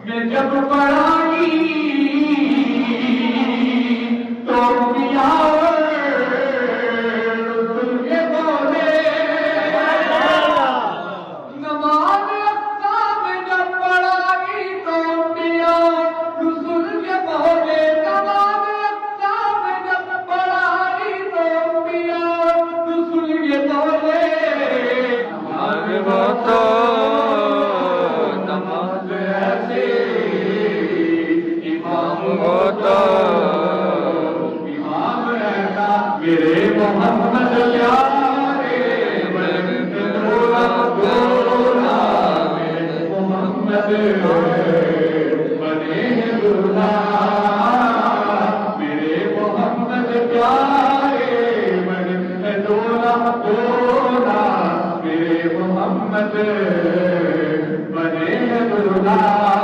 मैं जब पढ़ाई तो पिया तुझे बोले नमाज अक्का में जब पढ़ाई तो पिया रसूल के बोले नमाज अक्का में जब पढ़ाई तो पिया रसूल के बोले नमाज तो नमाज ऐसे इमाम ऐसा मेरे मोहम्मद प्यारे दूल्हा मेरे मोहम्मद बने हैं दूल्हा मेरे मोहम्मद प्यारे बने दूल्हा मेरे मोहम्मद बने हैं दूल्हा